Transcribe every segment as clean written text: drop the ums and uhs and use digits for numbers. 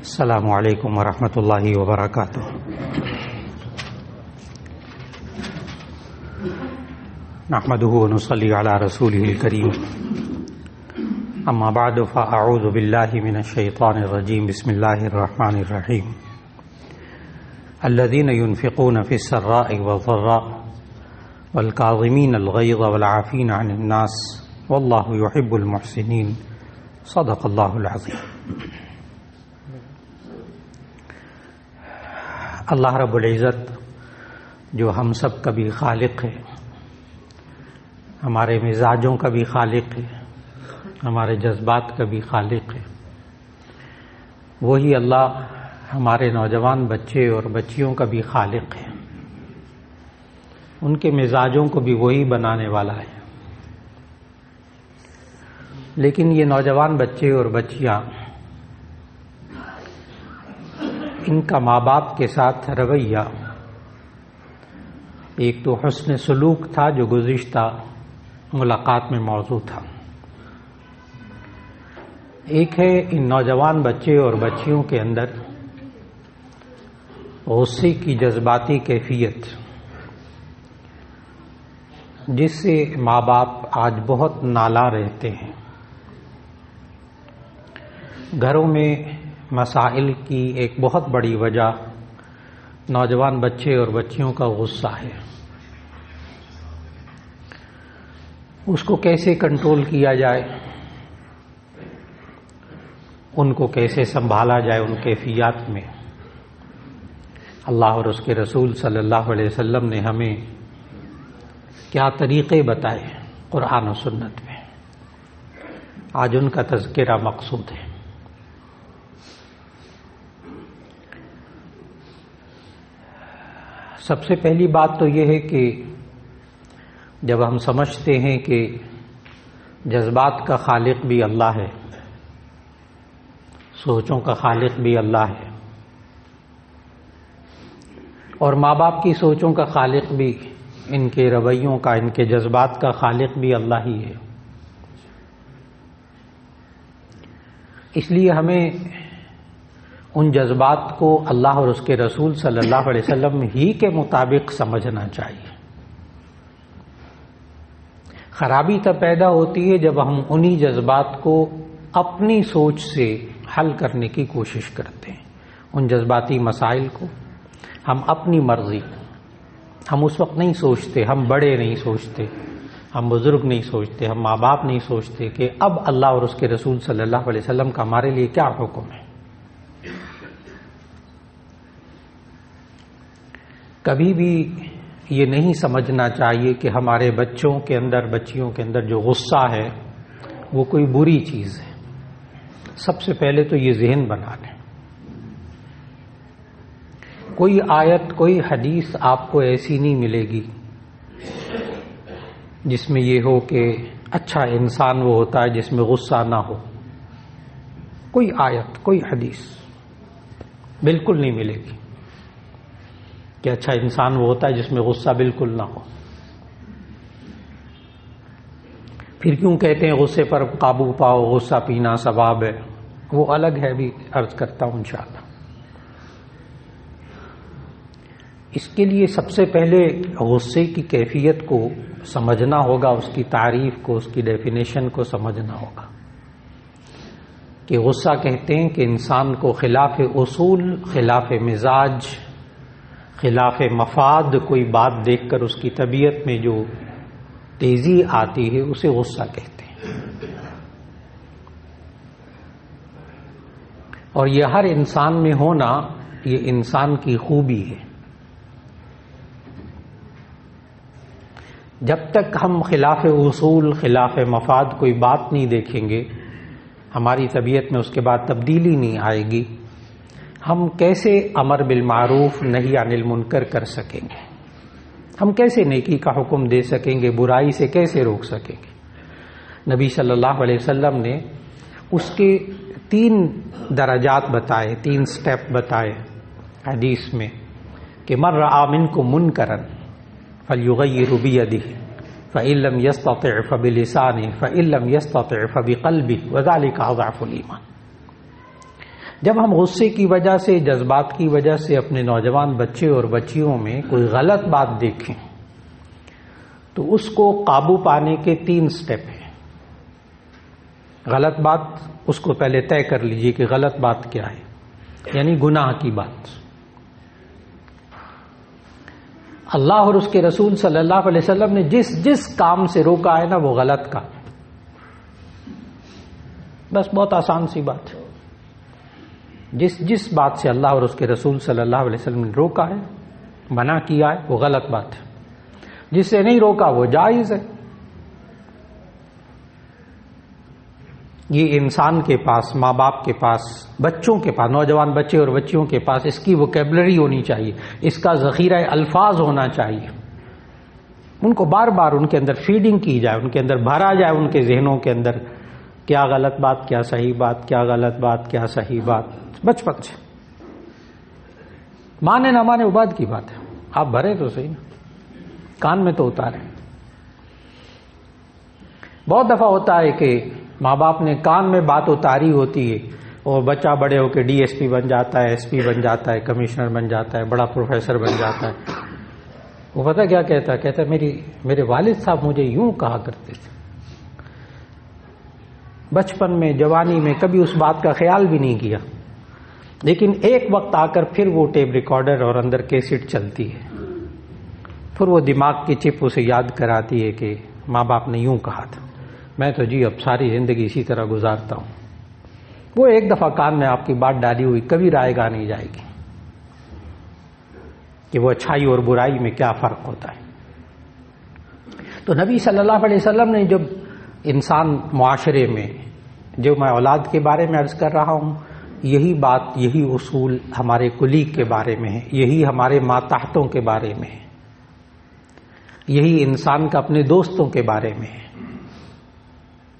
السلام علیکم ورحمۃ اللہ وبرکاتہ۔ نحمده ونصلي على رسوله الكريم، اما بعد فاعوذ باللہ من الشیطان الرجیم، بسم اللہ الرحمن الرحیم۔ الذين ينفقون في السراء والضراء والكاظمين الغيظ والعافين عن الناس والله يحب المحسنين، صدق اللہ العظیم۔ اللہ رب العزت جو ہم سب کا بھی خالق ہے، ہمارے مزاجوں کا بھی خالق ہے، ہمارے جذبات کا بھی خالق ہے، وہی اللہ ہمارے نوجوان بچے اور بچیوں کا بھی خالق ہے، ان کے مزاجوں کو بھی وہی بنانے والا ہے۔ لیکن یہ نوجوان بچے اور بچیاں، ان کا ماں باپ کے ساتھ رویہ، ایک تو حسن سلوک تھا جو گزشتہ ملاقات میں موضوع تھا، ایک ہے ان نوجوان بچے اور بچیوں کے اندر غصے کی جذباتی کیفیت، جس سے ماں باپ آج بہت نالاں رہتے ہیں۔ گھروں میں مسائل کی ایک بہت بڑی وجہ نوجوان بچے اور بچیوں کا غصہ ہے۔ اس کو کیسے کنٹرول کیا جائے، ان کو کیسے سنبھالا جائے، ان کیفیات میں اللہ اور اس کے رسول صلی اللہ علیہ وسلم نے ہمیں کیا طریقے بتائے قرآن و سنت میں، آج ان کا تذکرہ مقصود ہے۔ سب سے پہلی بات تو یہ ہے کہ جب ہم سمجھتے ہیں کہ جذبات کا خالق بھی اللہ ہے، سوچوں کا خالق بھی اللہ ہے، اور ماں باپ کی سوچوں کا خالق بھی، ان کے رویوں کا، ان کے جذبات کا خالق بھی اللہ ہی ہے، اس لیے ہمیں ان جذبات کو اللہ اور اس کے رسول صلی اللہ علیہ وسلم ہی کے مطابق سمجھنا چاہیے۔ خرابی تب پیدا ہوتی ہے جب ہم انہی جذبات کو اپنی سوچ سے حل کرنے کی کوشش کرتے ہیں، ان جذباتی مسائل کو ہم اپنی مرضی، ہم اس وقت نہیں سوچتے، ہم بڑے نہیں سوچتے، ہم بزرگ نہیں سوچتے، ہم ماں باپ نہیں سوچتے کہ اب اللہ اور اس کے رسول صلی اللہ علیہ وسلم کا ہمارے لیے کیا حکم ہے۔ کبھی بھی یہ نہیں سمجھنا چاہیے کہ ہمارے بچوں کے اندر، بچیوں کے اندر جو غصہ ہے وہ کوئی بری چیز ہے۔ سب سے پہلے تو یہ ذہن بنا لیں، کوئی آیت، کوئی حدیث آپ کو ایسی نہیں ملے گی جس میں یہ ہو کہ اچھا انسان وہ ہوتا ہے جس میں غصہ نہ ہو۔ کوئی آیت، کوئی حدیث بالکل نہیں ملے گی کہ اچھا انسان وہ ہوتا ہے جس میں غصہ بالکل نہ ہو۔ پھر کیوں کہتے ہیں غصے پر قابو پاؤ، غصہ پینا ثواب ہے، وہ الگ ہے، بھی عرض کرتا ہوں انشاءاللہ۔ اس کے لیے سب سے پہلے غصے کی کیفیت کو سمجھنا ہوگا، اس کی تعریف کو، اس کی ڈیفینیشن کو سمجھنا ہوگا کہ غصہ کہتے ہیں کہ انسان کو خلاف اصول، خلاف مزاج، خلاف مفاد کوئی بات دیکھ کر اس کی طبیعت میں جو تیزی آتی ہے اسے غصہ کہتے ہیں، اور یہ ہر انسان میں ہونا یہ انسان کی خوبی ہے۔ جب تک ہم خلاف اصول، خلاف مفاد کوئی بات نہیں دیکھیں گے، ہماری طبیعت میں اس کے بعد تبدیلی نہیں آئے گی، ہم کیسے امر بالمعروف نہی عن المنکر کر سکیں گے؟ ہم کیسے نیکی کا حکم دے سکیں گے؟ برائی سے کیسے روک سکیں گے؟ نبی صلی اللہ علیہ وسلم نے اس کے 3 درجات بتائے، 3 سٹیپ بتائے حدیث میں کہ من رأى منکم منکرا فلیغیر بیدہ فإن لم يستطع فبلسانه فإن لم يستطع فبقلبه وذلك أضعف الإيمان۔ جب ہم غصے کی وجہ سے، جذبات کی وجہ سے اپنے نوجوان بچے اور بچیوں میں کوئی غلط بات دیکھیں تو اس کو قابو پانے کے 3 سٹیپ ہیں۔ غلط بات، اس کو پہلے طے کر لیجئے کہ غلط بات کیا ہے، یعنی گناہ کی بات۔ اللہ اور اس کے رسول صلی اللہ علیہ وسلم نے جس کام سے روکا ہے نا وہ غلط کام، بس بہت آسان سی بات ہے۔ جس بات سے اللہ اور اس کے رسول صلی اللہ علیہ وسلم نے روکا ہے، منع کیا ہے، وہ غلط بات ہے۔ جس سے نہیں روکا وہ جائز ہے۔ یہ انسان کے پاس، ماں باپ کے پاس، بچوں کے پاس، نوجوان بچے اور بچیوں کے پاس اس کی ووکیبلری ہونی چاہیے، اس کا ذخیرہ الفاظ ہونا چاہیے۔ ان کو بار بار ان کے اندر فیڈنگ کی جائے، ان کے اندر بھرا جائے، ان کے ذہنوں کے اندر کیا غلط بات، کیا صحیح بات، کیا غلط بات، کیا صحیح بات، بچپن سے۔ مانے نہ مانے وہ بات کی بات ہے، آپ بھرے تو صحیح نا، کان میں تو اتارے۔ بہت دفعہ ہوتا ہے کہ ماں باپ نے کان میں بات اتاری ہوتی ہے اور بچہ بڑے ہو کے ڈی ایس پی بن جاتا ہے، ایس پی بن جاتا ہے، کمشنر بن جاتا ہے، بڑا پروفیسر بن جاتا ہے۔ وہ پتہ کیا کہتا ہے؟ کہتا ہے میرے والد صاحب مجھے یوں کہا کرتے تھے۔ بچپن میں، جوانی میں کبھی اس بات کا خیال بھی نہیں کیا، لیکن ایک وقت آ کر پھر وہ ٹیپ ریکارڈر اور اندر کیسٹ چلتی ہے، پھر وہ دماغ کی چپ اسے یاد کراتی ہے کہ ماں باپ نے یوں کہا تھا۔ میں تو جی اب ساری زندگی اسی طرح گزارتا ہوں۔ وہ ایک دفعہ کان میں آپ کی بات ڈالی ہوئی کبھی رائے گا نہیں جائے گی کہ وہ اچھائی اور برائی میں کیا فرق ہوتا ہے۔ تو نبی صلی اللہ علیہ وسلم نے جب انسان معاشرے میں، جو میں اولاد کے بارے میں عرض کر رہا ہوں، یہی بات، یہی اصول ہمارے کلیگ کے بارے میں ہے، یہی ہمارے ماتحتوں کے بارے میں ہے، یہی انسان کا اپنے دوستوں کے بارے میں ہے۔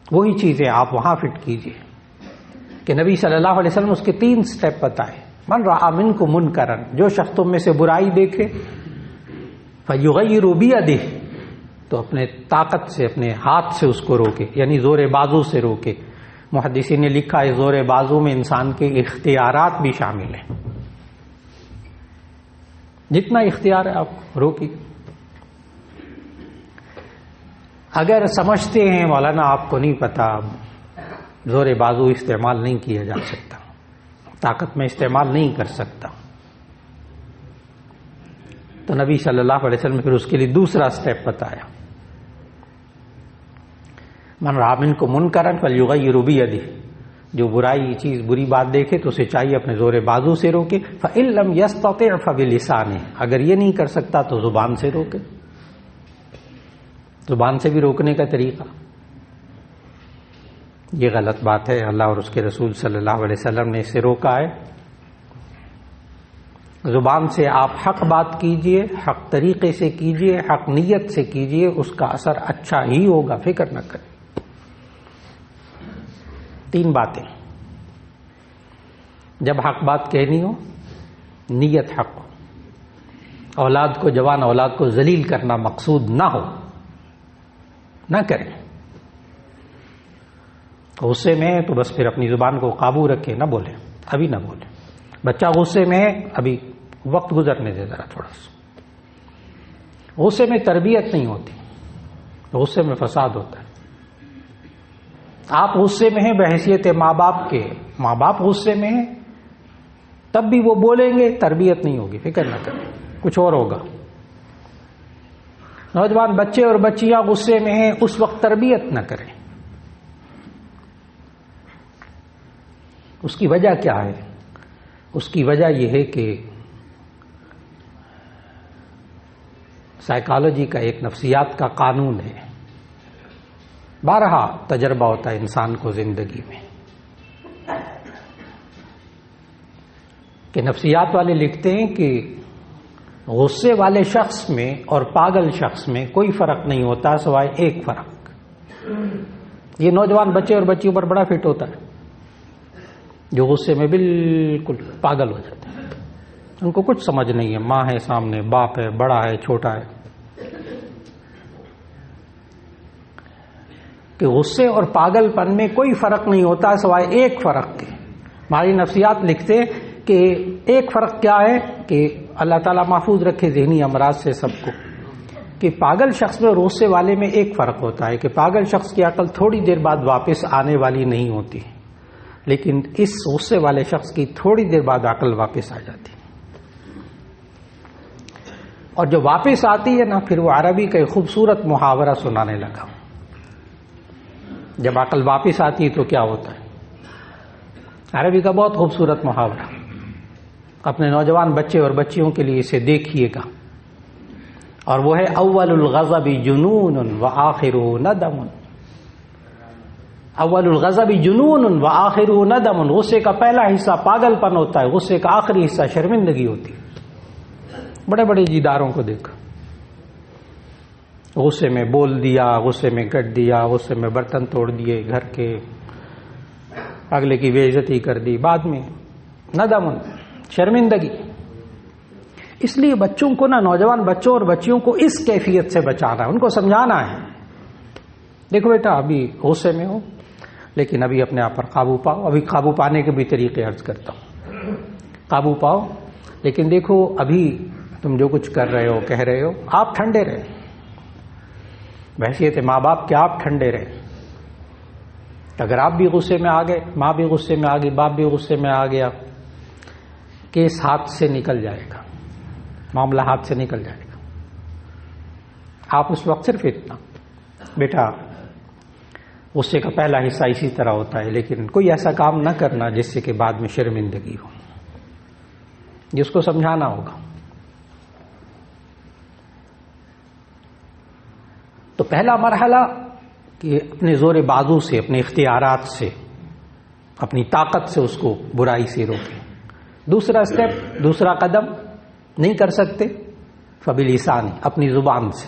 وہی چیزیں آپ وہاں فٹ کیجئے کہ نبی صلی اللہ علیہ وسلم اس کے 3 سٹیپ بتائے۔ من رأى منکم منکرا، جو شخص تم میں سے برائی دیکھے، فیغیر بیدہ، تو اپنے طاقت سے، اپنے ہاتھ سے اس کو روکے، یعنی زور بازو سے روکے۔ محدثین نے لکھا ہے زور بازو میں انسان کے اختیارات بھی شامل ہیں، جتنا اختیار ہے آپ روکیے۔ اگر سمجھتے ہیں مولانا آپ کو نہیں پتا، زور بازو استعمال نہیں کیا جا سکتا، طاقت میں استعمال نہیں کر سکتا، تو نبی صلی اللہ علیہ وسلم نے پھر اس کے لیے دوسرا سٹیپ بتایا۔ من رأى منکم منکرا فلیغیرہ بیدہ، جو برائی چیز، بری بات دیکھے تو اسے چاہیے اپنے زور بازو سے روکے۔ فإن لم یستطع فبلسانہ، اگر یہ نہیں کر سکتا تو زبان سے روکے۔ زبان سے بھی روکنے کا طریقہ، یہ غلط بات ہے، اللہ اور اس کے رسول صلی اللہ علیہ وسلم نے اسے روکا ہے۔ زبان سے آپ حق بات کیجئے، حق طریقے سے کیجئے، حق نیت سے کیجئے، اس کا اثر اچھا ہی ہوگا، فکر نہ کریں۔ 3 باتیں، جب حق بات کہنی ہو، نیت حق ہو، اولاد کو، جوان اولاد کو ذلیل کرنا مقصود نہ ہو، نہ کریں۔ غصے میں ہے تو بس پھر اپنی زبان کو قابو رکھے، نہ بولے، ابھی نہ بولے۔ بچہ غصے میں ہے، ابھی وقت گزرنے دے ذرا تھوڑا سا۔ غصے میں تربیت نہیں ہوتی، غصے میں فساد ہوتا ہے۔ آپ غصے میں ہیں بحیثیت ماں باپ کے، ماں باپ غصے میں ہیں تب بھی وہ بولیں گے، تربیت نہیں ہوگی، فکر نہ کریں، کچھ اور ہوگا۔ نوجوان بچے اور بچیاں غصے میں ہیں، اس وقت تربیت نہ کریں۔ اس کی وجہ کیا ہے؟ اس کی وجہ یہ ہے کہ سائیکالوجی کا ایک نفسیات کا قانون ہے، بارہا تجربہ ہوتا ہے انسان کو زندگی میں، کہ نفسیات والے لکھتے ہیں کہ غصے والے شخص میں اور پاگل شخص میں کوئی فرق نہیں ہوتا سوائے ایک فرق۔ یہ نوجوان بچے اور بچیوں پر بڑا فٹ ہوتا ہے، جو غصے میں بالکل پاگل ہو جاتے ہیں، ان کو کچھ سمجھ نہیں ہے، ماں ہے سامنے، باپ ہے، بڑا ہے، چھوٹا ہے، کہ غصے اور پاگل پن میں کوئی فرق نہیں ہوتا سوائے ایک فرق کے، ہماری نفسیات لکھتے کہ ایک فرق کیا ہے کہ اللہ تعالیٰ محفوظ رکھے ذہنی امراض سے سب کو، کہ پاگل شخص میں اور غصے والے میں ایک فرق ہوتا ہے کہ پاگل شخص کی عقل تھوڑی دیر بعد واپس آنے والی نہیں ہوتی، لیکن اس غصے والے شخص کی تھوڑی دیر بعد عقل واپس آ جاتی، اور جو واپس آتی ہے نا پھر وہ عربی کا ایک خوبصورت محاورہ سنانے لگا۔ جب عقل واپس آتی ہے تو کیا ہوتا ہے؟ عربی کا بہت خوبصورت محاورہ، اپنے نوجوان بچے اور بچیوں کے لیے اسے دیکھیے گا، اور وہ ہے اول الغضب جنون وآخر ندم۔ اول الغضب جنون وآخر ندم، غصے کا پہلا حصہ پاگل پن ہوتا ہے، غصے کا آخری حصہ شرمندگی ہوتی ہے۔ بڑے بڑے جیداروں کو دیکھا، غصے میں بول دیا، غصے میں کٹ دیا، غصے میں برتن توڑ دیے گھر کے، اگلے کی بے عزتی کر دی، بعد میں ندم، شرمندگی۔ اس لیے بچوں کو نا، نوجوان بچوں اور بچیوں کو اس کیفیت سے بچانا ہے، ان کو سمجھانا ہے، دیکھو بیٹا ابھی غصے میں ہو لیکن ابھی اپنے آپ پر قابو پاؤ۔ ابھی قابو پانے کے بھی طریقے عرض کرتا ہوں، قابو پاؤ، لیکن دیکھو ابھی تم جو کچھ کر رہے ہو کہہ رہے ہو آپ ٹھنڈے رہے، بحیثیت ماں باپ کے آپ ٹھنڈے رہے۔ اگر آپ بھی غصے میں آ گئے، ماں بھی غصے میں آ گئی، باپ بھی غصے میں آ گیا، کیس ہاتھ سے نکل جائے گا، معاملہ ہاتھ سے نکل جائے گا۔ آپ اس وقت صرف اتنا، بیٹا غصے کا پہلا حصہ اسی طرح ہوتا ہے، لیکن کوئی ایسا کام نہ کرنا جس سے کہ بعد میں شرمندگی ہو، جس کو سمجھانا ہوگا۔ تو پہلا مرحلہ کہ اپنے زور بازو سے، اپنے اختیارات سے، اپنی طاقت سے اس کو برائی سے روکیں۔ دوسرا اسٹیپ، دوسرا قدم، نہیں کر سکتے فبلسان، اپنی زبان سے۔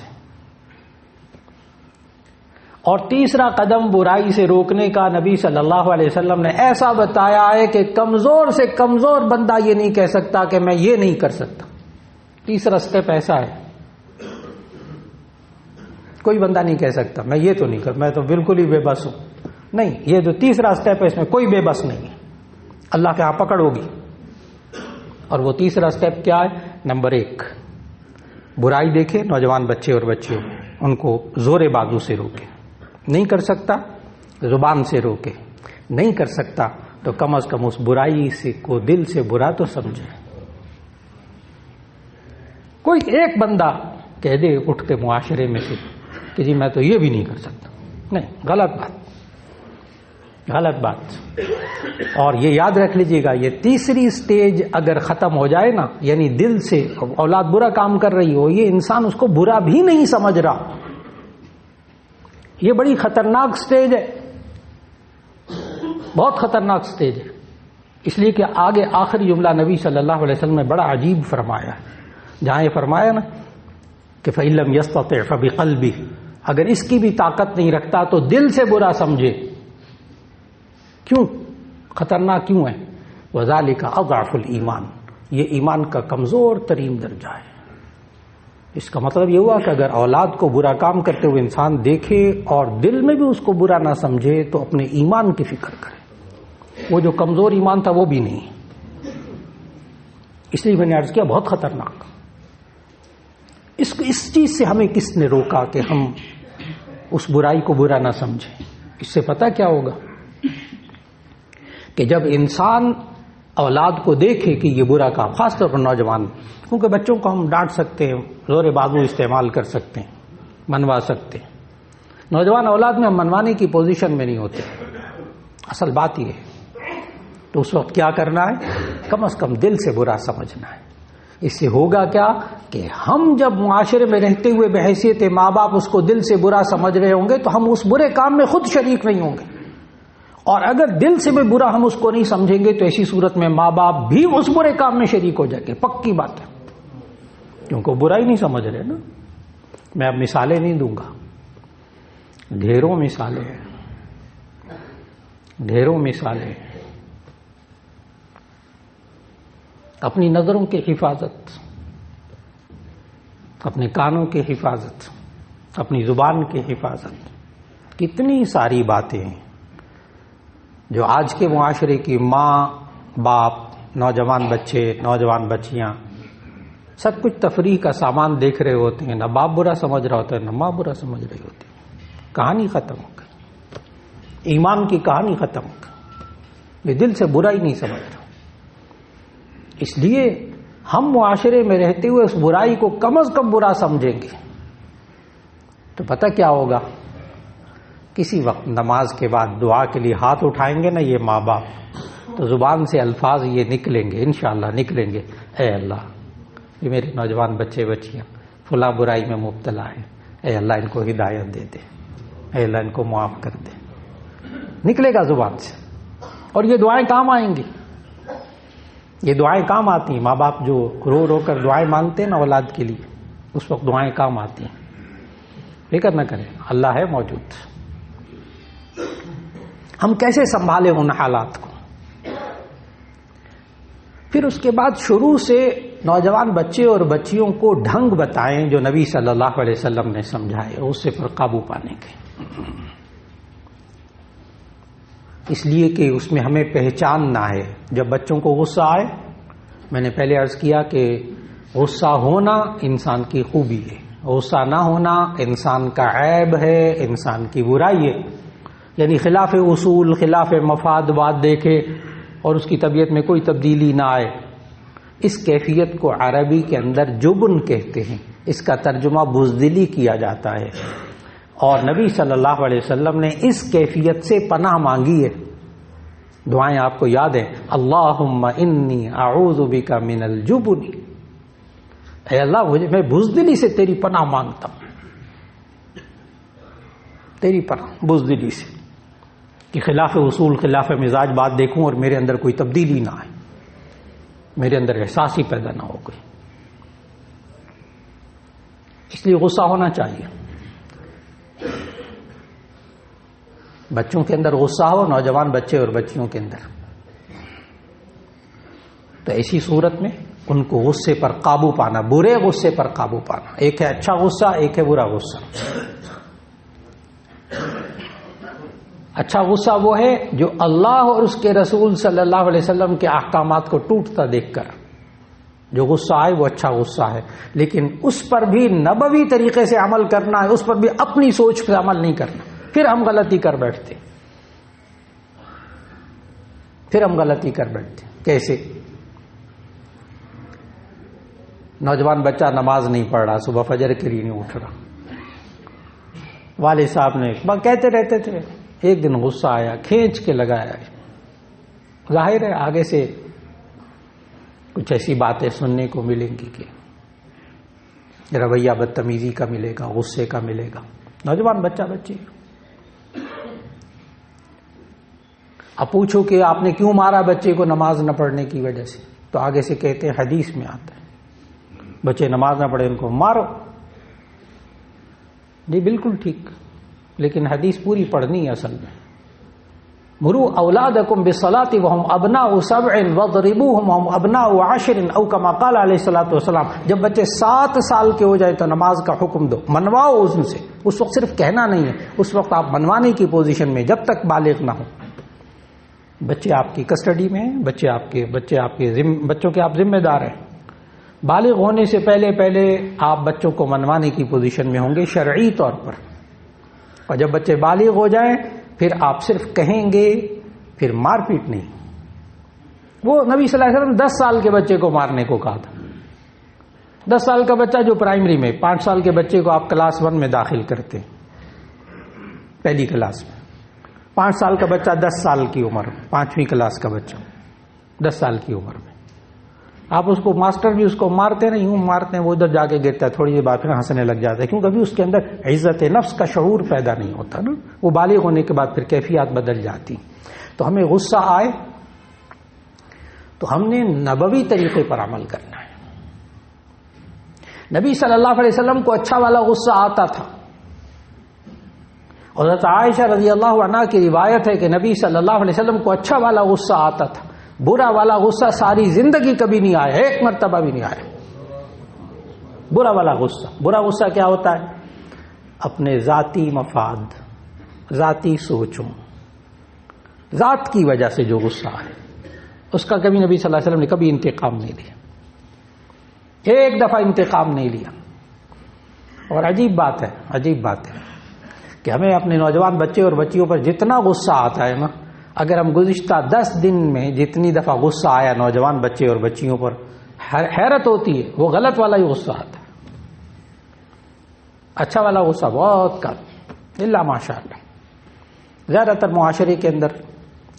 اور تیسرا قدم برائی سے روکنے کا نبی صلی اللہ علیہ وسلم نے ایسا بتایا ہے کہ کمزور سے کمزور بندہ یہ نہیں کہہ سکتا کہ میں یہ نہیں کر سکتا۔ تیسرا اسٹیپ ایسا ہے، کوئی بندہ نہیں کہہ سکتا میں یہ تو نہیں کر، میں تو بالکل ہی بے بس ہوں، نہیں، یہ جو تیسرا اسٹیپ ہے اس میں کوئی بے بس نہیں ہے، اللہ کے ہاں پکڑ ہوگی۔ اور وہ تیسرا اسٹیپ کیا ہے؟ نمبر 1، برائی دیکھے نوجوان بچے اور بچیوں، ان کو زور بازو سے روکے، نہیں کر سکتا زبان سے روکے، نہیں کر سکتا تو کم از کم اس برائی سے کو دل سے برا تو سمجھے۔ کوئی ایک بندہ کہہ دے اٹھ کے معاشرے میں سے کہ جی میں تو یہ بھی نہیں کر سکتا، نہیں، غلط بات، غلط بات۔ اور یہ یاد رکھ لیجئے گا، یہ تیسری سٹیج اگر ختم ہو جائے نا، یعنی دل سے اولاد برا کام کر رہی ہو، یہ انسان اس کو برا بھی نہیں سمجھ رہا، یہ بڑی خطرناک سٹیج ہے، بہت خطرناک سٹیج ہے۔ اس لیے کہ آگے آخری جملہ نبی صلی اللہ علیہ وسلم نے بڑا عجیب فرمایا ہے، جہاں یہ فرمایا نا کہ فَإِن لَّمْ يَسْتَطِعْ فَبِقَلْبِهِ، اگر اس کی بھی طاقت نہیں رکھتا تو دل سے برا سمجھے۔ کیوں خطرناک کیوں ہے؟ وَذَلِكَ أَضْعَفُ الْإِيمَانِ، یہ ایمان کا کمزور ترین درجہ ہے۔ اس کا مطلب یہ ہوا کہ اگر اولاد کو برا کام کرتے ہوئے انسان دیکھے اور دل میں بھی اس کو برا نہ سمجھے تو اپنے ایمان کی فکر کرے، وہ جو کمزور ایمان تھا وہ بھی نہیں۔ اس لیے میں نے عرض کیا بہت خطرناک۔ اس چیز سے ہمیں کس نے روکا کہ ہم اس برائی کو برا نہ سمجھیں؟ اس سے پتہ کیا ہوگا کہ جب انسان اولاد کو دیکھے کہ یہ برا کام، خاص طور پر نوجوان، کیونکہ بچوں کو ہم ڈانٹ سکتے ہیں، زور بازو استعمال کر سکتے ہیں، منوا سکتے ہیں، نوجوان اولاد میں ہم منوانے کی پوزیشن میں نہیں ہوتے، اصل بات یہ ہے۔ تو اس وقت کیا کرنا ہے؟ کم از کم دل سے برا سمجھنا ہے۔ اس سے ہوگا کیا کہ ہم جب معاشرے میں رہتے ہوئے بحیثیت ماں باپ اس کو دل سے برا سمجھ رہے ہوں گے تو ہم اس برے کام میں خود شریک نہیں ہوں گے، اور اگر دل سے بھی برا ہم اس کو نہیں سمجھیں گے تو ایسی صورت میں ماں باپ بھی اس برے کام میں شریک ہو جائیں گے، پکی بات ہے، کیونکہ برا ہی نہیں سمجھ رہے نا۔ میں اب مثالیں نہیں دوں گا، ڈھیروں مثالیں ہیں، ڈھیروں مثالیں ہیں۔ اپنی نظروں کی حفاظت، اپنے کانوں کی حفاظت، اپنی زبان کی حفاظت، کتنی ساری باتیں ہیں جو آج کے معاشرے کی ماں باپ، نوجوان بچے، نوجوان بچیاں سب کچھ تفریح کا سامان دیکھ رہے ہوتے ہیں، نہ باپ برا سمجھ رہا ہوتا ہے نہ ماں برا سمجھ رہی ہوتی ہے، کہانی ختم ہو گئی، ایمان کی کہانی ختم ہو گئی، یہ دل سے برا ہی نہیں سمجھ رہا۔ اس لیے ہم معاشرے میں رہتے ہوئے اس برائی کو کم از کم برا سمجھیں گے تو پتہ کیا ہوگا، کسی وقت نماز کے بعد دعا کے لیے ہاتھ اٹھائیں گے نا یہ ماں باپ، تو زبان سے الفاظ یہ نکلیں گے، انشاءاللہ نکلیں گے، اے اللہ یہ میرے نوجوان بچے بچیاں فلاں برائی میں مبتلا ہیں، اے اللہ ان کو ہدایت دے دے، اے اللہ ان کو معاف کر دے، نکلے گا زبان سے۔ اور یہ دعائیں کام آئیں گی، یہ دعائیں کام آتی ہیں۔ ماں باپ جو رو رو کر دعائیں مانگتے ہیں نا اولاد کے لیے، اس وقت دعائیں کام آتی ہیں، فکر نہ کریں، اللہ ہے موجود۔ ہم کیسے سنبھالیں ان حالات کو؟ پھر اس کے بعد شروع سے نوجوان بچے اور بچیوں کو ڈھنگ بتائیں جو نبی صلی اللہ علیہ وسلم نے سمجھائے غصے پر قابو پانے کے، اس لیے کہ اس میں ہمیں پہچاننا ہے۔ جب بچوں کو غصہ آئے، میں نے پہلے عرض کیا کہ غصہ ہونا انسان کی خوبی ہے، غصہ نہ ہونا انسان کا عیب ہے، انسان کی برائی ہے۔ یعنی خلاف اصول، خلاف مفاد بات دیکھے اور اس کی طبیعت میں کوئی تبدیلی نہ آئے، اس کیفیت کو عربی کے اندر جبن کہتے ہیں، اس کا ترجمہ بزدلی کیا جاتا ہے، اور نبی صلی اللہ علیہ وسلم نے اس کیفیت سے پناہ مانگی ہے۔ دعائیں آپ کو یاد ہیں، اللہم انی اعوذ بک من الجبن، اے اللہ میں بزدلی سے تیری پناہ مانگتا ہوں، تیری پناہ بزدلی سے، کہ خلاف اصول خلاف مزاج بات دیکھوں اور میرے اندر کوئی تبدیلی نہ آئے، میرے اندر احساس ہی پیدا نہ ہو گئی۔ اس لیے غصہ ہونا چاہیے، بچوں کے اندر غصہ ہو، نوجوان بچے اور بچیوں کے اندر، تو ایسی صورت میں ان کو غصے پر قابو پانا، برے غصے پر قابو پانا۔ ایک ہے اچھا غصہ، ایک ہے برا غصہ۔ اچھا غصہ وہ ہے جو اللہ اور اس کے رسول صلی اللہ علیہ وسلم کے احکامات کو ٹوٹتا دیکھ کر جو غصہ آئے وہ اچھا غصہ ہے، لیکن اس پر بھی نبوی طریقے سے عمل کرنا ہے، اس پر بھی اپنی سوچ سے عمل نہیں کرنا، پھر ہم غلطی کر بیٹھتے، کیسے؟ نوجوان بچہ نماز نہیں پڑھ رہا، صبح فجر کے لیے نہیں اٹھ رہا، والد صاحب نے کہتے رہتے تھے، ایک دن غصہ آیا، کھینچ کے لگایا، ظاہر ہے آگے سے کچھ ایسی باتیں سننے کو ملیں گی کہ رویہ بدتمیزی کا ملے گا، غصے کا ملے گا، نوجوان بچہ بچی۔ اب پوچھو کہ آپ نے کیوں مارا بچے کو نماز نہ پڑھنے کی وجہ سے، تو آگے سے کہتے ہیں حدیث میں آتا ہے بچے نماز نہ پڑھے ان کو مارو۔ جی بالکل ٹھیک، لیکن حدیث پوری پڑھنی ہے اصل میں۔ مروا اولادکم بالصلاۃ وهم ابناء 7 واضربوهم وهم ابناء 10 او كما قال علیہ الصلوۃ والسلام، جب بچے 7 سال کے ہو جائے تو نماز کا حکم دو، منواؤ ان سے، اس وقت صرف کہنا نہیں ہے، اس وقت آپ منوانے کی پوزیشن میں، جب تک بالغ نہ ہو۔ بچے آپ کی کسٹڈی میں ہیں، بچوں کے آپ ذمہ دار ہیں، بالغ ہونے سے پہلے آپ بچوں کو منوانے کی پوزیشن میں ہوں گے شرعی طور پر، اور جب بچے بالغ ہو جائیں پھر آپ صرف کہیں گے، پھر مار پیٹ نہیں۔ وہ نبی صلی اللہ علیہ وسلم 10 سال کے بچے کو مارنے کو کہا تھا، 10 سال کا بچہ جو پرائمری میں، 5 سال کے بچے کو آپ کلاس 1 میں داخل کرتے، پہلی کلاس میں، 5 سال کا بچہ 10 سال کی عمر، 5ویں کلاس کا بچہ 10 سال کی عمر میں، آپ اس کو ماسٹر بھی اس کو مارتے نہیں، یوں مارتے ہیں وہ ادھر جا کے گرتا ہے، تھوڑی دیر بعد پھر ہنسنے لگ جاتا ہے، کیونکہ ابھی اس کے اندر عزت نفس کا شعور پیدا نہیں ہوتا نا، وہ بالغ ہونے کے بعد پھر کیفیات بدل جاتی۔ تو ہمیں غصہ آئے تو ہم نے نبوی طریقے پر عمل کرنا ہے۔ نبی صلی اللہ علیہ وسلم کو اچھا والا غصہ آتا تھا، حضرت عائشہ رضی اللہ عنہا کی روایت ہے کہ نبی صلی اللہ علیہ وسلم کو اچھا والا غصہ آتا تھا، برا والا غصہ ساری زندگی کبھی نہیں آیا، ایک مرتبہ بھی نہیں آیا برا والا غصہ۔ برا غصہ کیا ہوتا ہے؟ اپنے ذاتی مفاد، ذاتی سوچوں، ذات کی وجہ سے جو غصہ ہے، اس کا کبھی نبی صلی اللہ علیہ وسلم نے کبھی انتقام نہیں لیا، ایک دفعہ انتقام نہیں لیا۔ اور عجیب بات ہے کہ ہمیں اپنے نوجوان بچے اور بچیوں پر جتنا غصہ آتا ہے نا، اگر ہم گزشتہ 10 دن میں جتنی دفعہ غصہ آیا نوجوان بچے اور بچیوں پر، حیرت ہوتی ہے، وہ غلط والا ہی غصہ آتا ہے، اچھا والا غصہ بہت کم، الا ماشاء اللہ۔ زیادہ تر معاشرے کے اندر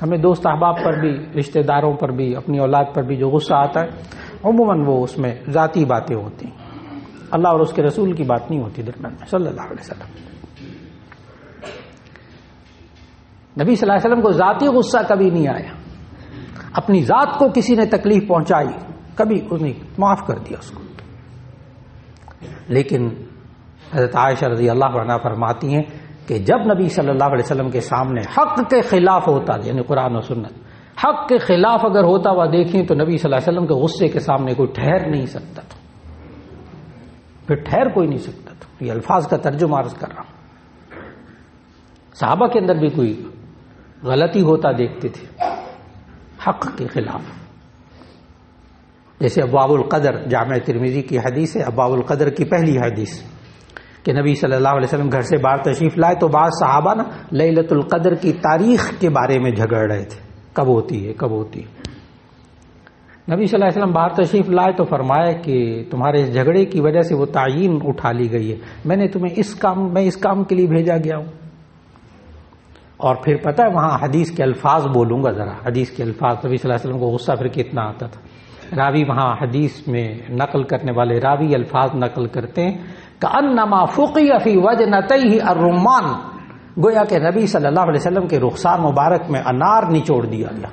ہمیں دوست احباب پر بھی، رشتہ داروں پر بھی، اپنی اولاد پر بھی جو غصہ آتا ہے، عموماً وہ اس میں ذاتی باتیں ہوتی ہیں، اللہ اور اس کے رسول کی بات نہیں ہوتی درمیان میں صلی اللہ علیہ وسلم۔ نبی صلی اللہ علیہ وسلم کو ذاتی غصہ کبھی نہیں آیا، اپنی ذات کو کسی نے تکلیف پہنچائی کبھی انہیں معاف کر دیا اس کو۔ لیکن حضرت عائشہ رضی اللہ عنہا فرماتی ہیں کہ جب نبی صلی اللہ علیہ وسلم کے سامنے حق کے خلاف ہوتا، یعنی قرآن و سنت حق کے خلاف اگر ہوتا ہوا دیکھیں تو نبی صلی اللہ علیہ وسلم کے غصے کے سامنے کوئی ٹھہر نہیں سکتا تھا، پھر ٹھہر کوئی نہیں سکتا تھا۔ یہ الفاظ کا ترجمہ عرض کر رہا ہوں۔ صحابہ کے اندر بھی کوئی غلطی ہوتا دیکھتے تھے حق کے خلاف، جیسے ابواب القدر، جامع ترمذی کی حدیث ہے، ابواب القدر کی پہلی حدیث کہ نبی صلی اللہ علیہ وسلم گھر سے باہر تشریف لائے تو بعض صحابہ نا لیلۃ القدر کی تاریخ کے بارے میں جھگڑ رہے تھے، کب ہوتی ہے۔ نبی صلی اللہ علیہ وسلم باہر تشریف لائے تو فرمایا کہ تمہارے اس جھگڑے کی وجہ سے وہ تعیین اٹھا لی گئی ہے، میں تمہیں اس کام کے لیے بھیجا گیا ہوں۔ اور پھر پتہ ہے وہاں حدیث کے الفاظ بولوں گا ذرا، حدیث کے الفاظ، نبی صلی اللہ علیہ وسلم کو غصہ پھر کتنا آتا تھا۔ راوی وہاں حدیث میں نقل کرنے والے راوی الفاظ نقل کرتے ہیں کأنما فقی فی وجنتیہ الرمان، گویا کہ نبی صلی اللہ علیہ وسلم کے رخسار مبارک میں انار نچوڑ دیا گیا،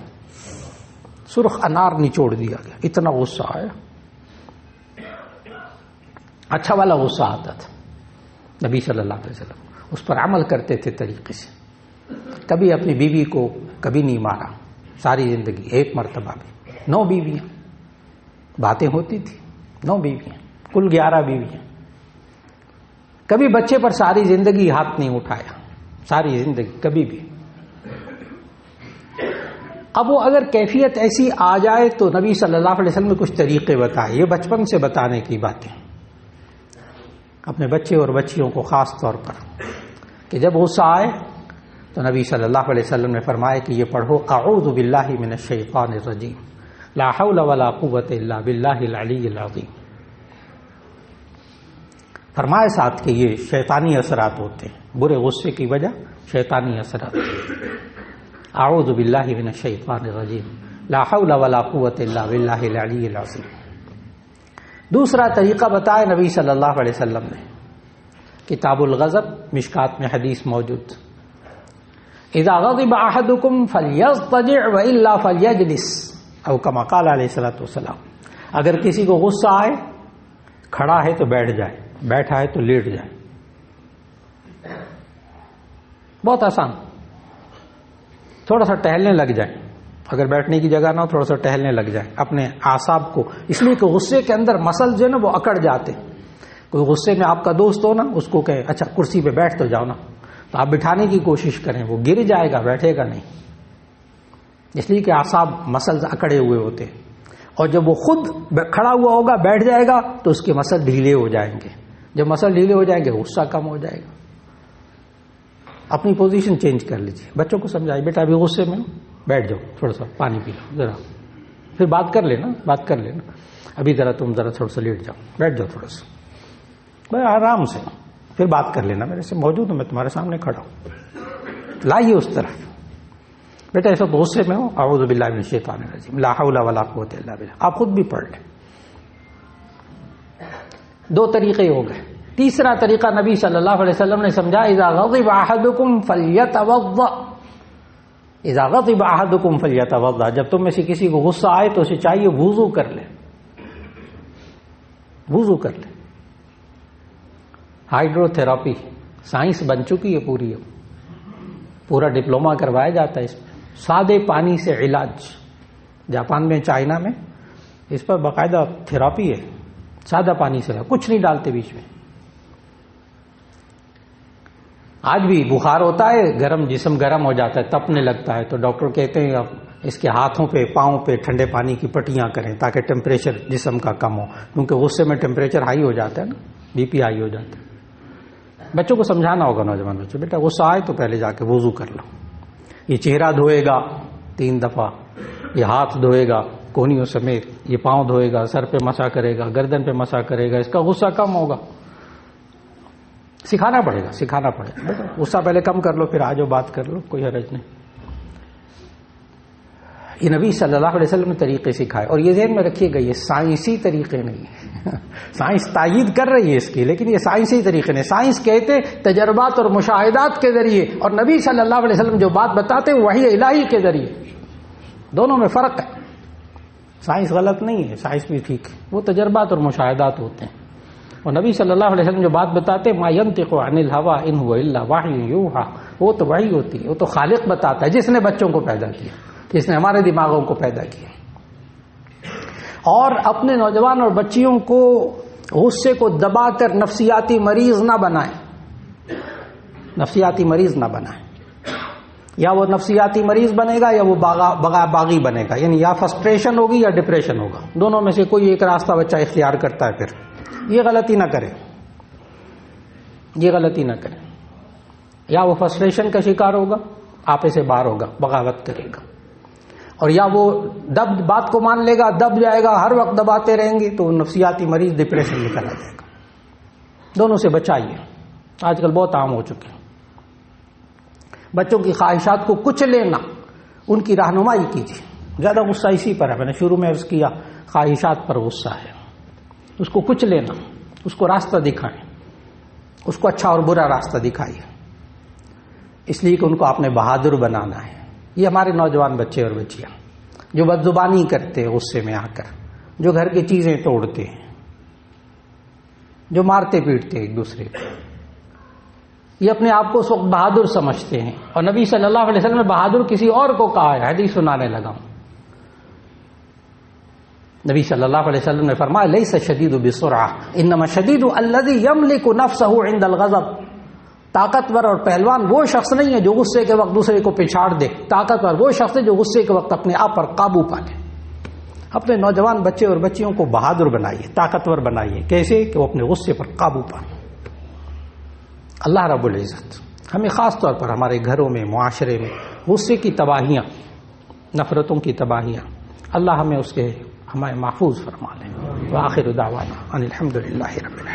سرخ انار نچوڑ دیا گیا، اتنا غصہ آیا۔ اچھا والا غصہ آتا تھا نبی صلی اللہ علیہ وسلم، اس پر عمل کرتے تھے طریقے سے، کبھی اپنی بیوی کو کبھی نہیں مارا ساری زندگی، ایک مرتبہ بھی، 9 بیویاں، باتیں ہوتی تھی، 9 بیویاں، کل 11 بیویاں، کبھی بچے پر ساری زندگی ہاتھ نہیں اٹھایا، ساری زندگی کبھی بھی۔ اب وہ اگر کیفیت ایسی آ جائے تو نبی صلی اللہ علیہ وسلم نے کچھ طریقے بتائے، یہ بچپن سے بتانے کی باتیں اپنے بچے اور بچیوں کو خاص طور پر، کہ جب غصہ آئے تو نبی صلی اللہ علیہ وسلم نے فرمایا کہ یہ پڑھو اعوذ باللہ من الشیطان الرجیم لا حول ولا قوت الا باللہ العلی العظیم۔ فرمائے ساتھ کہ یہ شیطانی اثرات ہوتے ہیں، برے غصے کی وجہ شیطانی اثرات، اعوذ باللہ من الشیطان الرجیم لا حول ولا قوت الا باللہ العلی العظیم۔ دوسرا طریقہ بتایا نبی صلی اللہ علیہ وسلم نے، کتاب الغضب مشکات میں حدیث موجود، اذا غضب احدکم فلیضطجع والا فلیجلس، او کما قال علیہ الصلوۃ والسلام، اگر کسی کو غصہ آئے کھڑا ہے تو بیٹھ جائے، بیٹھا ہے تو لیٹ جائے، بہت آسان، تھوڑا سا ٹہلنے لگ جائے، اگر بیٹھنے کی جگہ نہ ہو تھوڑا سا ٹہلنے لگ جائے اپنے اعصاب کو، اس لیے کہ غصے کے اندر مسل جو ہے نا وہ اکڑ جاتے، کوئی غصے میں آپ کا دوست ہو نا، اس کو کہے اچھا کرسی پہ بیٹھ تو جاؤ نا، تو آپ بٹھانے کی کوشش کریں، وہ گر جائے گا، بیٹھے گا نہیں، اس لیے کہ اعصاب مسلز اکڑے ہوئے ہوتے ہیں، اور جب وہ خود کھڑا ہوا ہوگا بیٹھ جائے گا تو اس کے مسل ڈھیلے ہو جائیں گے، جب مسل ڈھیلے ہو جائیں گے غصہ کم ہو جائے گا۔ اپنی پوزیشن چینج کر لیجیے، بچوں کو سمجھائے بیٹا ابھی غصے میں بیٹھ جاؤ، تھوڑا سا پانی پی لو ذرا، پھر بات کر لینا، ابھی تم ذرا تھوڑا سا لیٹ جاؤ، بیٹھ جاؤ تھوڑا سا، بھائی آرام سے، پھر بات کر لینا، میرے سے موجود ہوں، میں تمہارے سامنے کھڑا ہوں، لائیے اس طرف، بیٹا ایسا غصے میں ہو، اعوذ باللہ من الشیطان الرجیم لا حول ولا قوت الا باللہ، آپ خود بھی پڑھ لیں۔ 2 طریقے ہو گئے۔ تیسرا طریقہ نبی صلی اللہ علیہ وسلم نے سمجھا، اذا غضب احدکم فلیتوضا، اذا غضب احدکم فلیتوضا، جب تم میں سے کسی کو غصہ آئے تو اسے چاہیے وضو کر لے، وضو کر لے۔ ہائیڈرو تھراپی سائنس بن چکی ہے پورا ڈپلوما کروایا جاتا ہے اس میں، سادے پانی سے علاج، جاپان میں، چائنا میں اس پر باقاعدہ تھراپی ہے، سادہ پانی سے، کچھ نہیں ڈالتے بیچ میں۔ آج بھی بخار ہوتا ہے، جسم گرم ہو جاتا ہے، تپنے لگتا ہے، تو ڈاکٹر کہتے ہیں اب اس کے ہاتھوں پہ پاؤں پہ ٹھنڈے پانی کی پٹیاں کریں تاکہ ٹیمپریچر جسم کا کم ہو، کیونکہ غصے میں ٹیمپریچر ہائی ہو جاتا ہے نا، بی پی ہائی ہو جاتا ہے۔ بچوں کو سمجھانا ہوگا، نوجوان بچوں، بیٹا غصہ آئے تو پہلے جا کے وضو کر لو، یہ چہرہ دھوئے گا 3 دفعہ، یہ ہاتھ دھوئے گا کونیوں سمیت، یہ پاؤں دھوئے گا، سر پہ مسا کرے گا، گردن پہ مسا کرے گا، اس کا غصہ کم ہوگا۔ سکھانا پڑے گا بیٹا غصہ پہلے کم کر لو، پھر آجو بات کر لو، کوئی حرج نہیں۔ یہ نبی صلی اللہ علیہ وسلم نے طریقے سکھائے، اور یہ ذہن میں رکھیے گا یہ سائنسی طریقے نہیں، سائنس تائید کر رہی ہے اس کی، لیکن یہ سائنسی طریقے نہیں۔ سائنس کہتے تجربات اور مشاہدات کے ذریعے، اور نبی صلی اللہ علیہ وسلم جو بات بتاتے ہیں وحی الہی کے ذریعے، دونوں میں فرق ہے۔ سائنس غلط نہیں ہے، سائنس بھی ٹھیک ہے، وہ تجربات اور مشاہدات ہوتے ہیں، اور نبی صلی اللہ علیہ وسلم جو بات بتاتے ما ينطق عن الهوى ان هو الا وحی یوحى، وہ تو وحی ہوتی ہے، وہ تو خالق بتاتا ہے، جس نے بچوں کو پیدا کیا، جس نے ہمارے دماغوں کو پیدا کیا۔ اور اپنے نوجوان اور بچیوں کو غصے کو دبا کر نفسیاتی مریض نہ بنائیں، نفسیاتی مریض نہ بنائیں، یا وہ نفسیاتی مریض بنے گا یا وہ باغی بنے گا، یعنی یا فرسٹریشن ہوگی یا ڈپریشن ہوگا، دونوں میں سے کوئی ایک راستہ بچہ اختیار کرتا ہے۔ پھر یہ غلطی نہ کرے، یہ غلطی نہ کرے، یا وہ فرسٹریشن کا شکار ہوگا، آپے سے باہر ہوگا، بغاوت کرے گا، اور یا وہ بات کو مان لے گا، دب جائے گا، ہر وقت دباتے رہیں گے تو نفسیاتی مریض ڈپریشن میں چلا جائے گا۔ دونوں سے بچائیے، آج کل بہت عام ہو چکے ہیں۔ بچوں کی خواہشات کو کچھ لینا، ان کی رہنمائی کیجیے۔ زیادہ غصہ اسی پر ہے، میں نے شروع میں عرض کیا، خواہشات پر غصہ ہے، اس کو کچھ لینا، اس کو راستہ دکھائیں، اس کو اچھا اور برا راستہ دکھائیے، اس لیے کہ ان کو آپ نے بہادر بنانا ہے۔ یہ ہمارے نوجوان بچے اور بچیاں جو بدزبانی کرتے ہیں غصے میں آ کر، جو گھر کی چیزیں توڑتے ہیں، جو مارتے پیٹتے ایک دوسرے کو، یہ اپنے آپ کو اس وقت بہادر سمجھتے ہیں، اور نبی صلی اللہ علیہ وسلم نے بہادر کسی اور کو کہا ہے، حدیث سنانے لگا ہوں۔ نبی صلی اللہ علیہ وسلم نے فرمایا لیس الشدید بسرعہ انما الشدید الذی یملک نفسہ عند الغضب، طاقتور اور پہلوان وہ شخص نہیں ہے جو غصے کے وقت دوسرے کو پچھاڑ دے، طاقتور وہ شخص ہے جو غصے کے وقت اپنے آپ پر قابو پا لے۔ اپنے نوجوان بچے اور بچیوں کو بہادر بنائیے، طاقتور بنائیے، کیسے کہ وہ اپنے غصے پر قابو پائیں۔ اللہ رب العزت ہمیں خاص طور پر ہمارے گھروں میں، معاشرے میں غصے کی تباہیاں، نفرتوں کی تباہیاں، اللہ ہمیں اس کے ہمیں محفوظ فرما لیں۔ وآخر دعوانا ان الحمد للہ رب العالمین۔